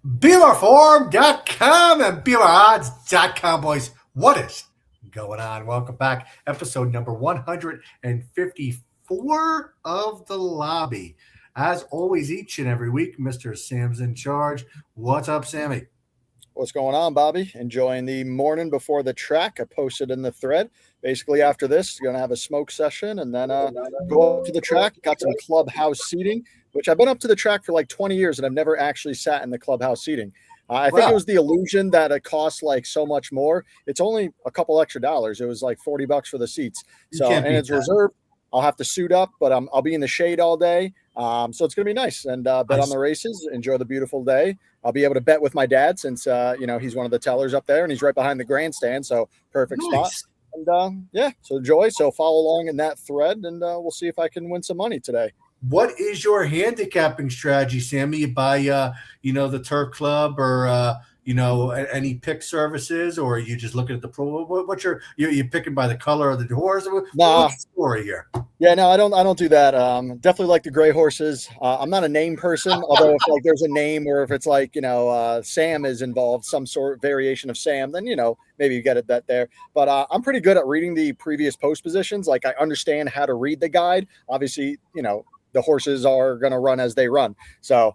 BMR-Forum.com and BMR-Odds.com, boys. What is going on? Welcome back. Episode number 154 of The Lobby. As always, each and every week, Mr. Sam's in charge. What's up, Sammy? What's going on, Bobby? Enjoying the morning before the track. I posted in the thread. Basically, after this, going to have a smoke session and then go up to the track. Got some clubhouse seating, which I've been up to the track for like 20 years, and I've never actually sat in the clubhouse seating. I think it was the illusion that it costs like so much more. It's only a couple extra dollars. It was like $40 for the seats. So, and it's reserved. I'll have to suit up, but I'll be in the shade all day. So it's going to be nice and bet on the races, enjoy the beautiful day. I'll be able to bet with my dad since, he's one of the tellers up there and he's right behind the grandstand. So perfect spot. And so enjoy. So follow along in that thread and we'll see if I can win some money today. What is your handicapping strategy, Sammy? You buy, the Turf Club or, any pick services, or are you just looking at the pro? What's you picking by the color of the horse? What's the story here? Yeah, no, I don't do that. Definitely like the gray horses. I'm not a name person, although if like there's a name or if it's like, Sam is involved, some sort of variation of Sam, then, maybe you get it that there. But I'm pretty good at reading the previous post positions. Like I understand how to read the guide. Obviously, the horses are going to run as they run. So,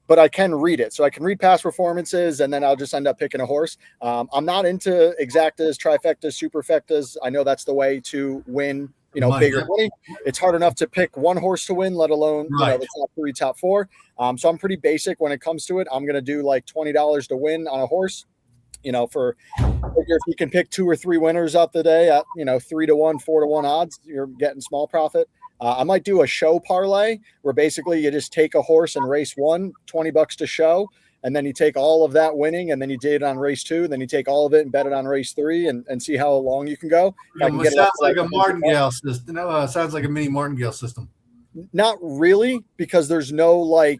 but I can read it. So I can read past performances and then I'll just end up picking a horse. I'm not into exactas, trifectas, superfectas. I know that's the way to win, bigger money. It's hard enough to pick one horse to win, let alone, the top three, top four. So I'm pretty basic when it comes to it. I'm going to do like $20 to win on a horse. If you can pick 2 or 3 winners out the day at, 3-1, 4-1 odds, you're getting small profit. I might do a show parlay where basically you just take a horse and race one, $20 to show, and then you take all of that winning, and then you did it on race 2, then you take all of it and bet it on race 3 and see how long you can go. It sounds like a martingale system. Sounds like a mini martingale system. Not really, because there's no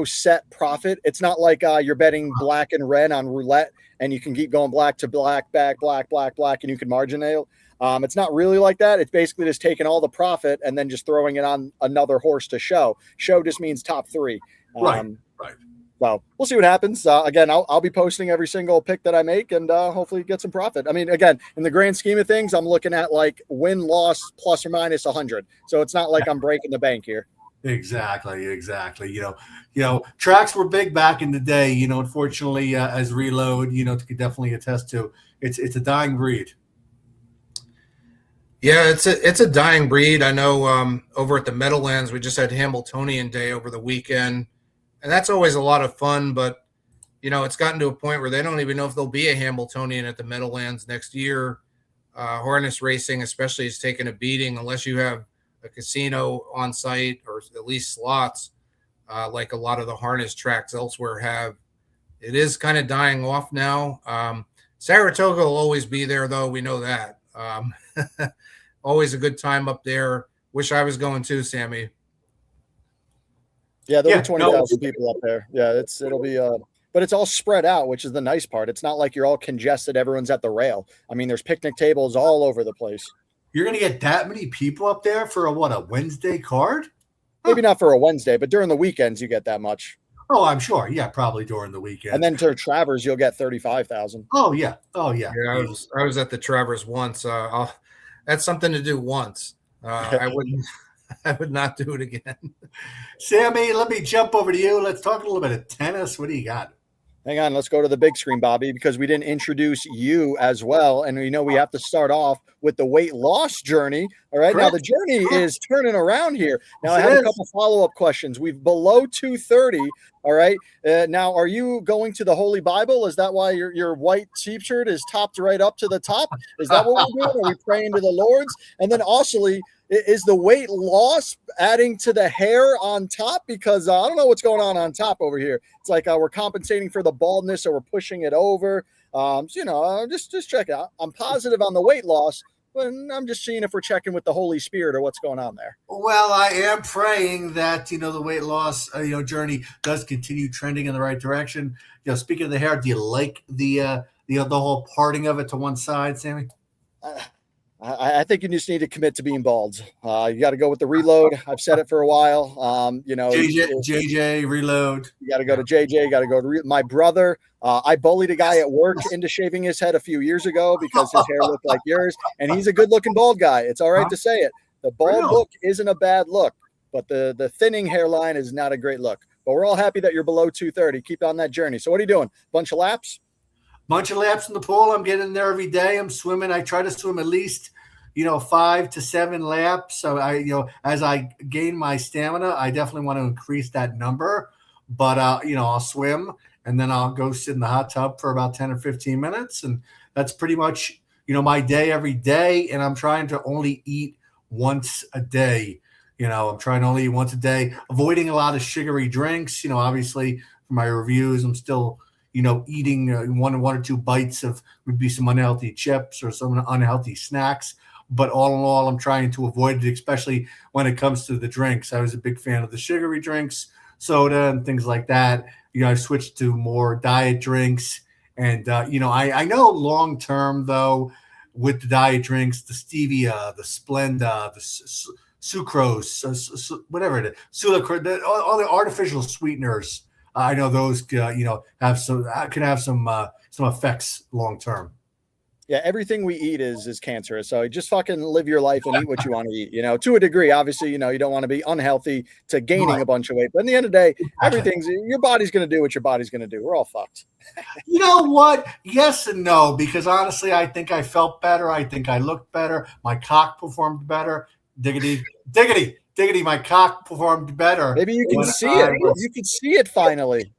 set profit. It's not like you're betting black and red on roulette and you can keep going black to black, back, black, and you can margin nail. It's not really like that. It's basically just taking all the profit and then just throwing it on another horse to show. Show just means top 3. Right. Well, we'll see what happens. Again, I'll be posting every single pick that I make and hopefully get some profit. I mean, again, in the grand scheme of things, I'm looking at like win-loss plus or minus 100. So it's not like I'm breaking the bank here. Exactly. Tracks were big back in the day, unfortunately, as Reload, could definitely attest to. It's a dying breed. Yeah, it's a dying breed. I know over at the Meadowlands, we just had Hambletonian Day over the weekend, and that's always a lot of fun. But, it's gotten to a point where they don't even know if there'll be a Hambletonian at the Meadowlands next year. Harness racing especially is taking a beating unless you have a casino on site or at least slots like a lot of the harness tracks elsewhere have. It is kind of dying off now. Saratoga will always be there, though. We know that. Always a good time up there. Wish I was going too, Sammy. Yeah, there'll be 20,000 people up there. Yeah, it'll be but it's all spread out, which is the nice part. It's not like you're all congested. Everyone's at the rail. I mean, there's picnic tables all over the place. You're going to get that many people up there for a Wednesday card? Maybe not for a Wednesday, but during the weekends you get that much. Oh, I'm sure. Yeah, probably during the weekend. And then to Travers, you'll get 35,000. Oh yeah. Yeah, I was at the Travers once. That's something to do once. I would not do it again. Sammy, let me jump over to you. Let's talk a little bit of tennis. What do you got? Hang on, let's go to the big screen, Bobby, because we didn't introduce you as well. And we have to start off with the weight loss journey. All right. Correct. Now the journey is turning around here. Now I have a couple follow-up questions. We've below 230. All right. Now, are you going to the Holy Bible? Is that why your white t-shirt is topped right up to the top? Is that what we're doing? Are we praying to the Lord's? And then also, is the weight loss adding to the hair on top? Because I don't know what's going on top over here. It's like we're compensating for the baldness or we're pushing it over. Just check it out. I'm positive on the weight loss, but I'm just seeing if we're checking with the Holy Spirit or what's going on there. Well, I am praying that, the weight loss, journey does continue trending in the right direction. Speaking of the hair, do you like the whole parting of it to one side, Sammy? I think you just need to commit to being bald. You got to go with the reload. I've said it for a while. JJ reload. You got to go to JJ. You got to go to my brother. I bullied a guy at work into shaving his head a few years ago because his hair looked like yours, and he's a good-looking bald guy. It's all right to say it. The bald look isn't a bad look, but the thinning hairline is not a great look. But we're all happy that you're below 230. Keep on that journey. So what are you doing? Bunch of laps? Bunch of laps in the pool. I'm getting there every day. I'm swimming. I try to swim at least 5 to 7 laps. So as I gain my stamina, I definitely want to increase that number. But I'll swim and then I'll go sit in the hot tub for about 10 or 15 minutes, and that's pretty much my day every day. And I'm trying to only eat once a day. I'm trying to only eat once a day, avoiding a lot of sugary drinks. Obviously for my reviews, I'm still eating one or two bites of maybe some unhealthy chips or some unhealthy snacks. But all in all, I'm trying to avoid it, especially when it comes to the drinks. I was a big fan of the sugary drinks, soda, and things like that. I switched to more diet drinks. And, I know long term, though, with the diet drinks, the stevia, the Splenda, the sucrose, whatever it is, sucrose, all the artificial sweeteners. I know those, have some effects long term. Yeah, everything we eat is cancerous. So just fucking live your life and eat what you want to eat. To a degree, obviously, you don't want to be unhealthy to gaining a bunch of weight. But in the end of the day, your body's going to do what your body's going to do. We're all fucked. You know what? Yes and no, because honestly, I think I felt better. I think I looked better. My cock performed better. Diggity, diggity. Diggity, my cock performed better. Maybe you can see it. You can see it finally.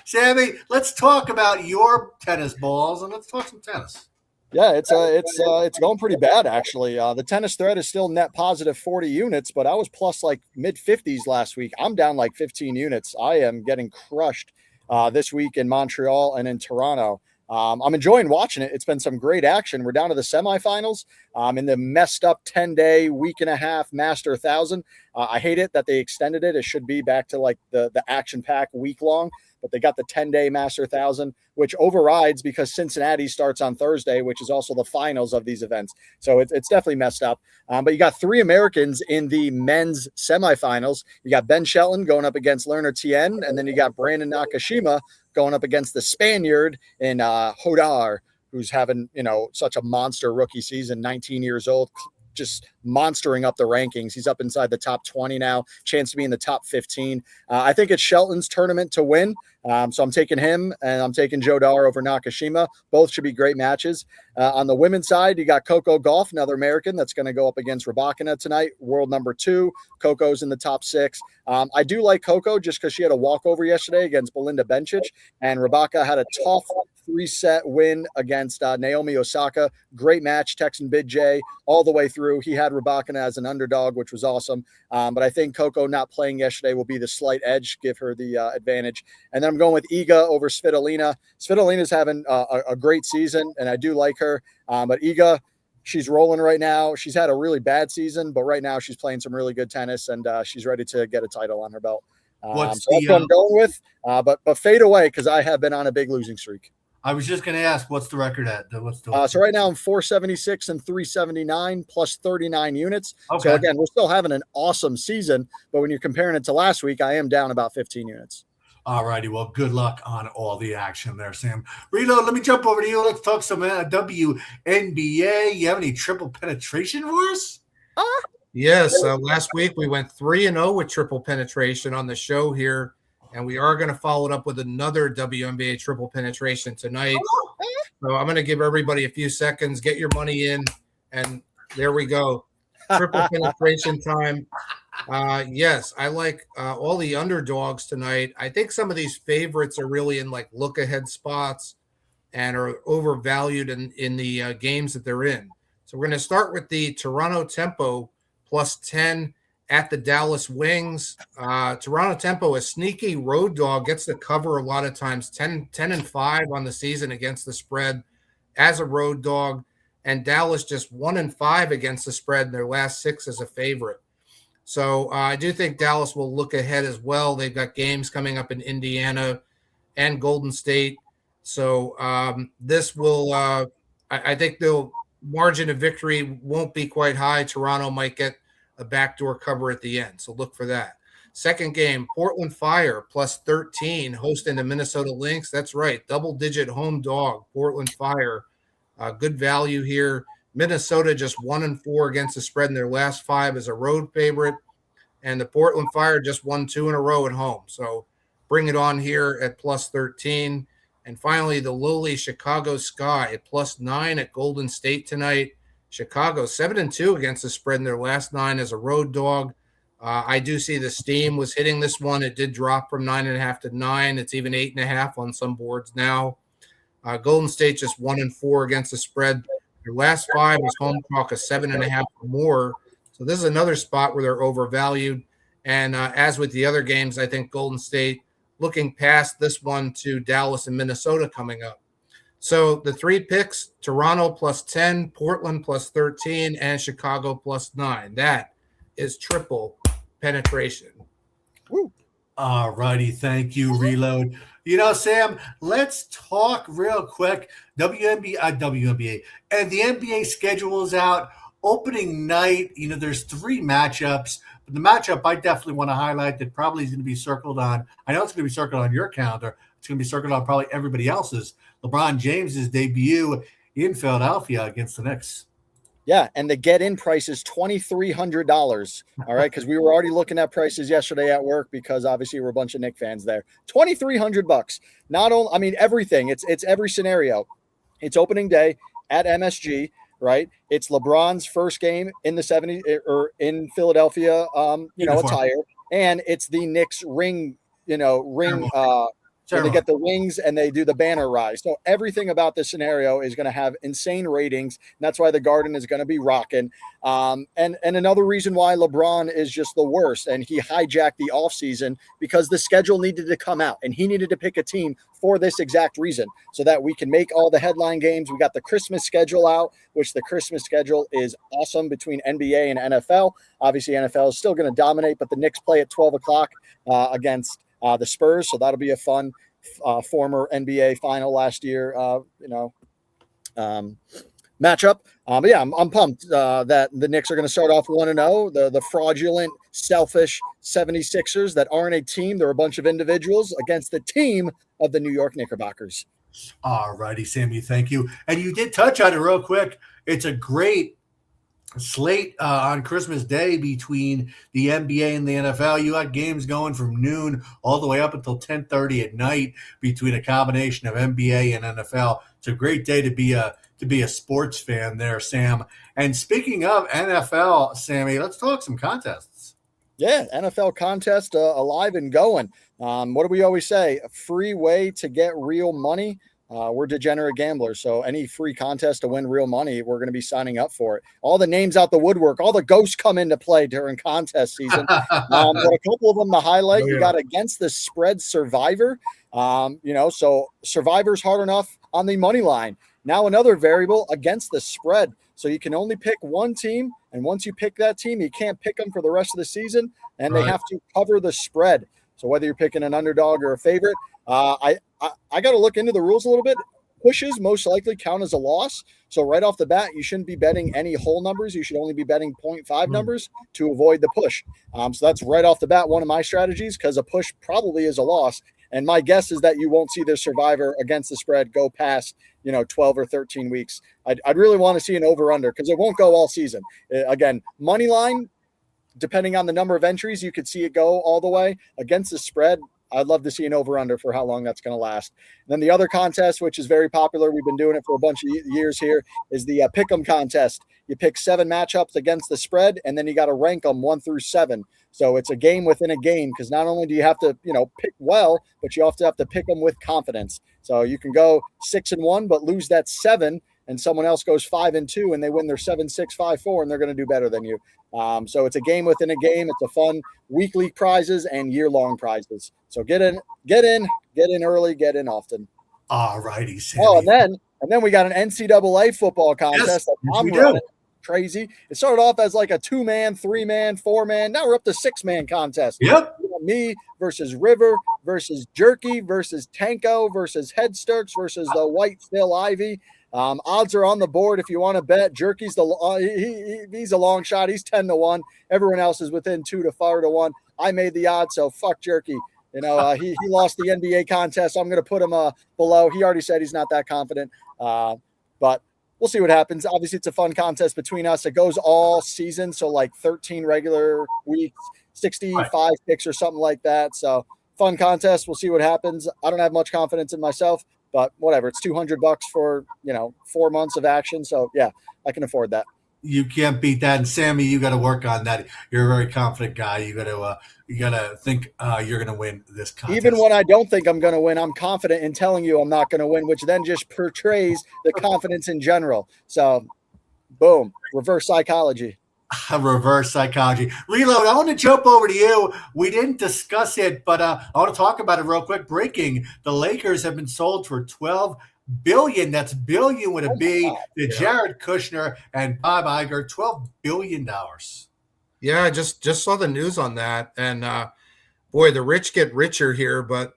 Sammy, let's talk about your tennis balls and let's talk some tennis. Yeah, it's going pretty bad actually. The tennis thread is still net positive 40 units, but I was plus like mid 50s last week. I'm down like 15 units. I am getting crushed this week in Montreal and in Toronto. I'm enjoying watching it. It's been some great action. We're down to the semifinals in the messed up 10-day, week and a half Master 1000. I hate it that they extended it. It should be back to like the action pack week long, but they got the 10-day Master 1000, which overrides because Cincinnati starts on Thursday, which is also the finals of these events. So it's definitely messed up. But you got 3 Americans in the men's semifinals. You got Ben Shelton going up against Lerner Tien, and then you got Brandon Nakashima going up against the Spaniard in Hodar, who's having, such a monster rookie season, 19 years old, just monstering up the rankings. He's up inside the top 20 now, chance to be in the top 15. I think it's Shelton's tournament to win. So I'm taking him and I'm taking Joe Dar over Nakashima. Both should be great matches. On the women's side, you got Coco Gauff, another American that's going to go up against Rybakina tonight, world number 2. Coco's in the top 6. I do like Coco just because she had a walkover yesterday against Belinda Bencic, and Rybakina had a tough 3-set win against Naomi Osaka. Great match, Texan Big J all the way through. He had Rybakina as an underdog, which was awesome. But I think Coco not playing yesterday will be the slight edge, give her the advantage. And then I'm going with Iga over Svitolina. Svitolina's having a great season, and I do like her. But Iga, she's rolling right now. She's had a really bad season, but right now she's playing some really good tennis, and she's ready to get a title on her belt. So that's what I'm going with. But fade away because I have been on a big losing streak. I was just going to ask, what's the record at? So right now I'm 476 and 379 plus 39 units. Okay. So again, we're still having an awesome season, but when you're comparing it to last week, I am down about 15 units. All righty. Well, good luck on all the action there, Sam. Reload, let me jump over to you. Let's talk some WNBA. You have any triple penetration for us? Yes. Last week we went 3-0 with triple penetration on the show here. And we are going to follow it up with another WNBA triple penetration tonight. So I'm going to give everybody a few seconds, get your money in, and there we go. Triple penetration time. Yes, I like all the underdogs tonight. I think some of these favorites are really in like look-ahead spots and are overvalued in the games that they're in. So we're going to start with the Toronto Tempo plus 10 at the Dallas Wings. Toronto Tempo, a sneaky road dog, gets to cover a lot of times, 10-5 on the season against the spread as a road dog, and Dallas just 1-5 against the spread in their last 6 as a favorite. So I do think Dallas will look ahead as well. They've got games coming up in Indiana and Golden State. So this will I think they'll margin of victory won't be quite high. Toronto might get a backdoor cover at the end, so look for that. Second game, Portland Fire plus 13 hosting the Minnesota Lynx. That's right, double-digit home dog, Portland Fire. Good value here. Minnesota just 1-4 against the spread in their last 5 as a road favorite, and the Portland Fire just won 2 in a row at home. So bring it on here at plus 13. And finally, the lowly Chicago Sky at plus 9 at Golden State tonight. Chicago 7-2 against the spread in their last 9 as a road dog. I do see the steam was hitting this one. It did drop from 9.5 to 9. It's even 8.5 on some boards now. Golden State just 1-4 against the spread. Their last 5 was home chalk of 7.5 or more. So this is another spot where they're overvalued. And as with the other games, I think Golden State looking past this one to Dallas and Minnesota coming up. So the 3 picks, Toronto plus 10, Portland plus 13, and Chicago plus 9. That is triple penetration. Woo. All righty. Thank you, Reload. Sam, let's talk real quick. WNBA, and the NBA schedule is out. Opening night, there's 3 matchups. But the matchup I definitely want to highlight that probably is going to be circled on, I know it's going to be circled on your calendar. It's going to be circled on probably everybody else's. LeBron James's debut in Philadelphia against the Knicks. Yeah, and the get-in price is $2,300. All right, because we were already looking at prices yesterday at work because obviously we're a bunch of Knicks fans there. $2,300. Not only, everything. It's every scenario. It's opening day at MSG, right? It's LeBron's first game in the 70s or in Philadelphia, attire, and it's the Knicks ring. So they get the rings and they do the banner rise. So everything about this scenario is going to have insane ratings. And that's why the Garden is going to be rocking. And another reason why LeBron is just the worst. And he hijacked the offseason because the schedule needed to come out and he needed to pick a team for this exact reason so that we can make all the headline games. We got the Christmas schedule out, which the Christmas schedule is awesome between NBA and NFL. Obviously, NFL is still going to dominate, but the Knicks play at 12 o'clock against the Spurs, so that'll be a fun former NBA final last year, matchup. But yeah, I'm pumped that the Knicks are going to start off 1-0. The fraudulent, selfish 76ers that aren't a team, they're a bunch of individuals against the team of the New York Knickerbockers. All righty, Sammy, thank you. And you did touch on it real quick. It's a great slate on Christmas Day between the NBA and the NFL. You got games going from noon all the way up until 10:30 at night between a combination of NBA and NFL. It's a great day to be a sports fan there, Sam. And speaking of NFL, Sammy, let's talk some contests. Yeah, NFL contest alive and going. What do we always say? A free way to get real money. We're degenerate gamblers, so any free contest to win real money, we're going to be signing up for it. All the names out the woodwork, all the ghosts come into play during contest season. But a couple of them to highlight, you got Against the Spread Survivor. So Survivor's hard enough on the money line. Now another variable, Against the Spread. So you can only pick one team, and once you pick that team, you can't pick them for the rest of the season, and they have to cover the spread. So whether you're picking an underdog or a favorite, I got to look into the rules a little bit. Pushes most likely count as a loss. So right off the bat, you shouldn't be betting any whole numbers. You should only be betting 0.5 numbers to avoid the push. So that's right off the bat one of my strategies because a push probably is a loss. And my guess is that you won't see the Survivor Against the Spread go past 12 or 13 weeks. I'd really want to see an over-under because it won't go all season. Again, money line, depending on the number of entries, you could see it go all the way. Against the Spread, I'd love to see an over-under for how long that's going to last. And then the other contest, which is very popular, we've been doing it for a bunch of years here, is the Pick'em contest. You pick 7 matchups against the spread, and then you got to rank them 1 through 7. So it's a game within a game because not only do you have to, pick well, but you also have to pick them with confidence. So you can go 6-1, but lose that 7, and someone else goes 5-2, and they win their 7-6, 5-4, and they're going to do better than you. So it's a game within a game. It's a fun weekly prizes and year-long prizes. So get in early, get in often. All righty, Sammy. Oh, and then we got an NCAA football contest. Yes, crazy. It started off as like a 2-man, 3-man, 4-man. Now we're up to 6-man contest. Yep. me versus River versus Jerky versus Tanko versus Headsturks versus the White Phil Ivy. Odds are on the board if you want to bet. Jerky's he's a long shot. He's 10-1. Everyone else is within 2 to 4 to 1. I made the odds, so fuck Jerky. He lost the NBA contest, so I'm going to put him below. He already said he's not that confident, but we'll see what happens. Obviously, it's a fun contest between us. It goes all season, so like 13 regular weeks, 65 picks or something like that. So fun contest. We'll see what happens. I don't have much confidence in myself, but whatever. It's $200 for 4 months of action. So yeah, I can afford that. You can't beat that. And Sammy, you got to work on that. You're a very confident guy. You got to think you're going to win this contest. Even when I don't think I'm going to win, I'm confident in telling you I'm not going to win, which then just portrays the confidence in general. So, boom, reverse psychology. Reverse psychology. Reload, I want to jump over to you. We didn't discuss it, but I want to talk about it real quick. Breaking: the Lakers have been sold for $12 billion. That's billion with a B. To Jared Kushner and Bob Iger. $12 billion. Yeah, I just saw the news on that, and boy, the rich get richer here. But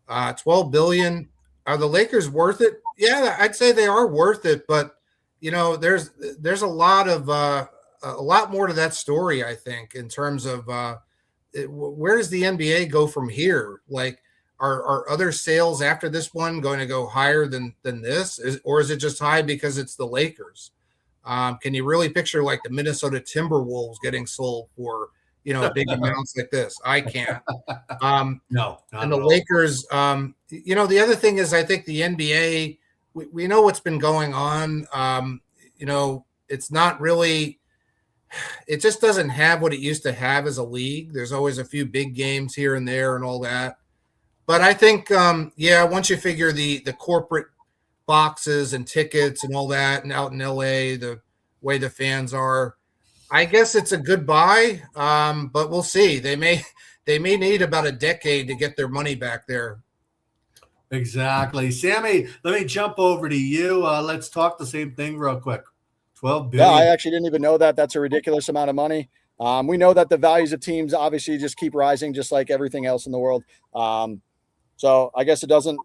$12 billion, are the Lakers worth it? Yeah, I'd say they are worth it. But there's a lot more to that story, I think, in terms of where does the NBA go from here? Like, are other sales after this one going to go higher than this? Or is it just high because it's the Lakers? Can you really picture like the Minnesota Timberwolves getting sold for, big amounts like this? I can't. No. And the Lakers, the other thing is I think the NBA, we know what's been going on. It's not really, it just doesn't have what it used to have as a league. There's always a few big games here and there and all that. But I think, once you figure the corporate boxes and tickets and all that, and out in LA, the way the fans are, I guess it's a good buy. But we'll see. They may need about a decade to get their money back there. Exactly. Sammy, let me jump over to you. Let's talk the same thing real quick. $12 billion. Yeah, I actually didn't even know that. That's a ridiculous amount of money. We know that the values of teams obviously just keep rising, just like everything else in the world. So I guess it doesn't,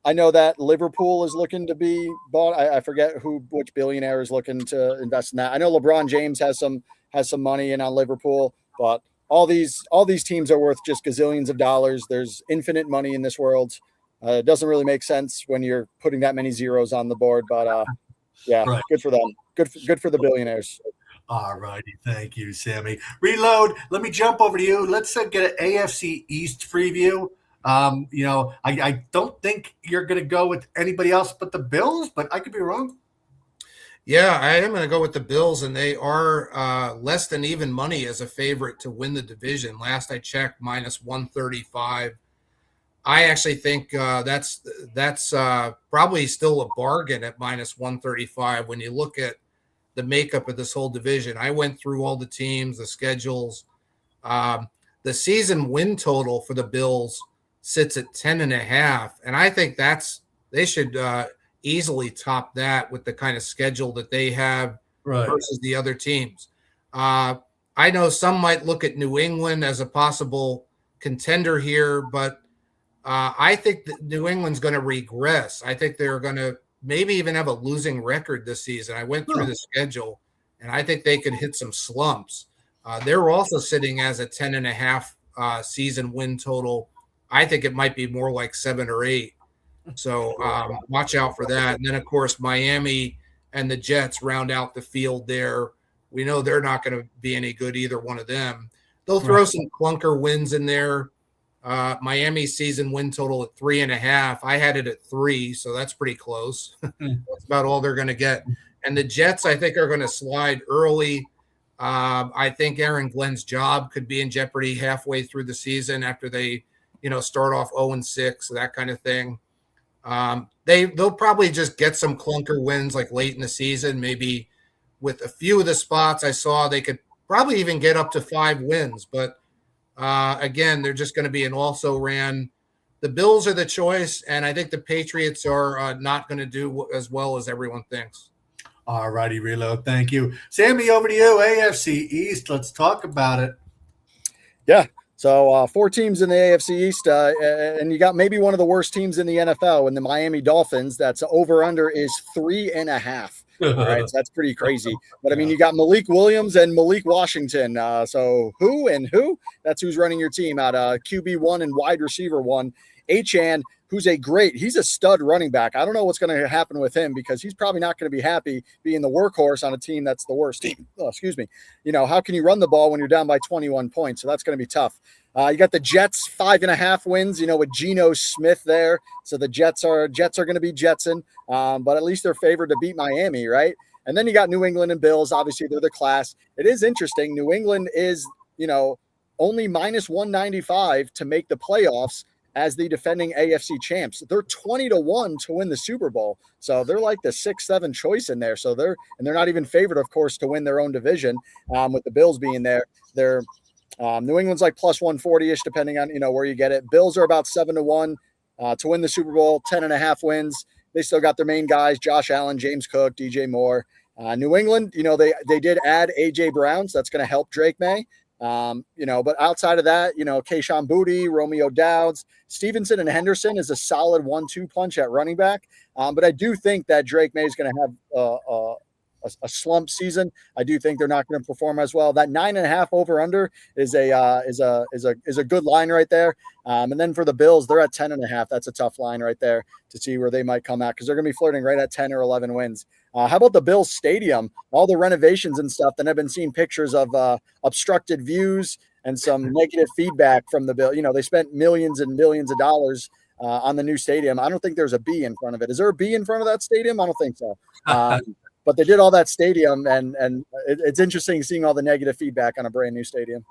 I know that Liverpool is looking to be bought. I forget which billionaire is looking to invest in that. I know LeBron James has some money in on Liverpool, but all these teams are worth just gazillions of dollars. There's infinite money in this world. It doesn't really make sense when you're putting that many zeros on the board, but yeah, right. Good for them. Good for the billionaires. All righty. Thank you, Sammy. Reload. Let me jump over to you. Let's get an AFC East preview. I don't think you're going to go with anybody else but the Bills, but I could be wrong. Yeah, I am going to go with the Bills, and they are less than even money as a favorite to win the division. Last I checked, minus 135. I actually think that's probably still a bargain at minus 135 when you look at the makeup of this whole division. I went through all the teams, the schedules. The season win total for the Bills sits at 10.5, and I think they should easily top that with the kind of schedule that they have versus the other teams. I know some might look at New England as a possible contender here, but I think that New England's going to regress. I think they're going to maybe even have a losing record this season. I went through the schedule, and I think they could hit some slumps. They're also sitting as a 10.5 season win total. I think it might be more like 7 or 8. So watch out for that. And then, of course, Miami and the Jets round out the field there. We know they're not going to be any good, either one of them. They'll throw some clunker wins in there. Miami's season win total at 3.5. I had it at 3, so that's pretty close. That's about all they're going to get. And the Jets, I think, are going to slide early. I think Aaron Glenn's job could be in jeopardy halfway through the season after they, start off 0-6, that kind of thing. They'll probably just get some clunker wins like late in the season. Maybe with a few of the spots I saw, they could probably even get up to 5 wins. But again, they're just going to be an also-ran. The Bills are the choice, and I think the Patriots are not going to do as well as everyone thinks. All righty, Reload. Thank you. Sammy, over to you. AFC East. Let's talk about it. Yeah. So 4 teams in the AFC East, and you got maybe one of the worst teams in the NFL in the Miami Dolphins. That's over under is 3.5. All right, so that's pretty crazy. But I mean, you got Malik Williams and Malik Washington. So who and who? That's who's running your team out. QB1 and wide receiver 1. Achane, who's he's a stud running back. I don't know what's going to happen with him because he's probably not going to be happy being the workhorse on a team that's the worst team. Oh, excuse me. How can you run the ball when you're down by 21 points? So that's going to be tough. You got the Jets 5.5 wins, with Geno Smith there. So the Jets are going to be Jetson, but at least they're favored to beat Miami, right? And then you got New England and Bills. Obviously, they're the class. It is interesting. New England is, only minus 195 to make the playoffs as the defending AFC champs. They're 20-1 to win the Super Bowl. So they're like the 6-7 choice in there. So they're not even favored, of course, to win their own division with the Bills being there. They're New England's like plus 140-ish, depending on, where you get it. Bills are about 7-1 to win the Super Bowl, 10.5 wins. They still got their main guys, Josh Allen, James Cook, DJ Moore. New England, they did add A.J. Brown, so that's going to help Drake May. But outside of that, Kayshon Boutte, Romeo Dowds, Stevenson, and Henderson is a solid 1-2 punch at running back. But I do think that Drake May is going to have a slump season. I do think they're not going to perform as well. That 9.5 over under is a good line right there. And then for the Bills, they're at 10.5. That's a tough line right there to see where they might come out because they're going to be flirting right at 10 or 11 wins. How about the Bills Stadium? All the renovations and stuff. Then I've been seeing pictures of obstructed views and some negative feedback from the Bill. They spent millions and millions of dollars on the new stadium. I don't think there's a B in front of it. Is there a B in front of that stadium? I don't think so. But they did all that stadium, and it's interesting seeing all the negative feedback on a brand new stadium.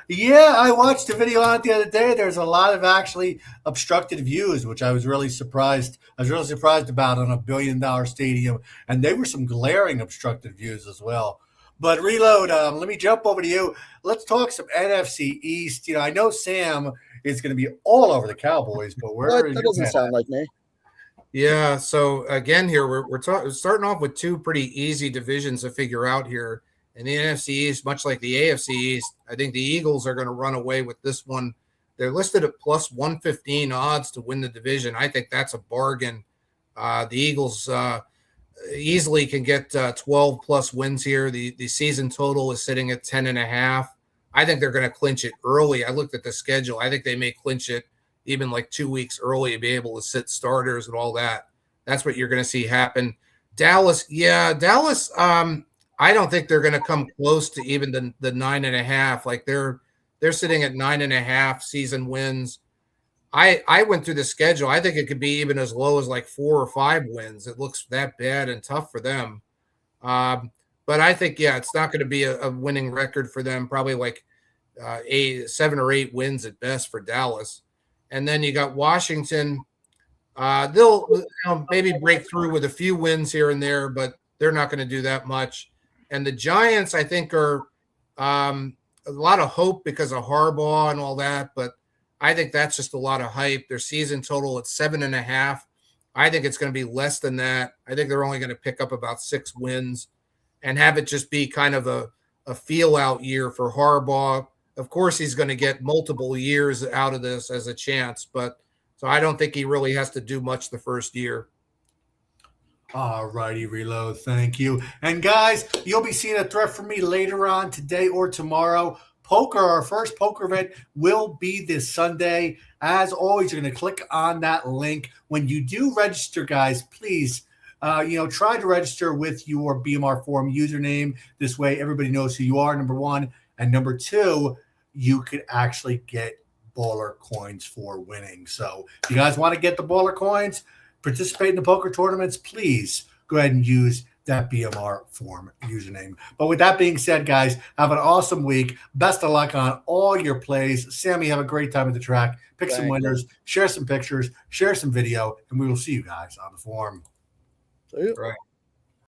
Yeah, I watched a video on it the other day. There's a lot of actually obstructed views, which I was really surprised. I was really surprised about on a $1 billion stadium, and they were some glaring obstructed views as well. But Reload, let me jump over to you. Let's talk some NFC East. I know Sam is going to be all over the Cowboys, but that doesn't sound like me. Yeah, so again here, we're starting off with 2 pretty easy divisions to figure out here. In the NFC East, much like the AFC East, I think the Eagles are going to run away with this one. They're listed at plus 115 odds to win the division. I think that's a bargain. The Eagles easily can get 12 plus wins here. The season total is sitting at 10.5. I think they're going to clinch it early. I looked at the schedule. I think they may clinch it even like 2 weeks early to be able to sit starters and all that. That's what you're going to see happen. Dallas, I don't think they're going to come close to even the 9.5. Like they're sitting at 9.5 season wins. I went through the schedule. I think it could be even as low as like 4 or 5 wins. It looks that bad and tough for them. But I think, it's not going to be a winning record for them. Probably like 7 or 8 wins at best for Dallas. And then you got Washington. They'll maybe break through with a few wins here and there, but they're not going to do that much. And the Giants, I think, are a lot of hope because of Harbaugh and all that, but I think that's just a lot of hype. Their season total at 7.5. I think it's going to be less than that. I think they're only going to pick up about 6 wins and have it just be kind of a feel-out year for Harbaugh. Of course, he's going to get multiple years out of this as a chance, but so I don't think he really has to do much the first year. All righty, Reload. Thank you. And guys, you'll be seeing a thread from me later on today or tomorrow. Poker, our first poker event will be this Sunday. As always, you're going to click on that link. When you do register, guys, please, try to register with your BMR Forum username. This way, everybody knows who you are, number one. And number two, you could actually get baller coins for winning. So if you guys want to get the baller coins, participate in the poker tournaments, please go ahead and use that BMR Forum username. But with that being said, guys, have an awesome week. Best of luck on all your plays. Sammy, have a great time at the track. Pick some winners, share some pictures, share some video, and we will see you guys on the forum. See you. Right.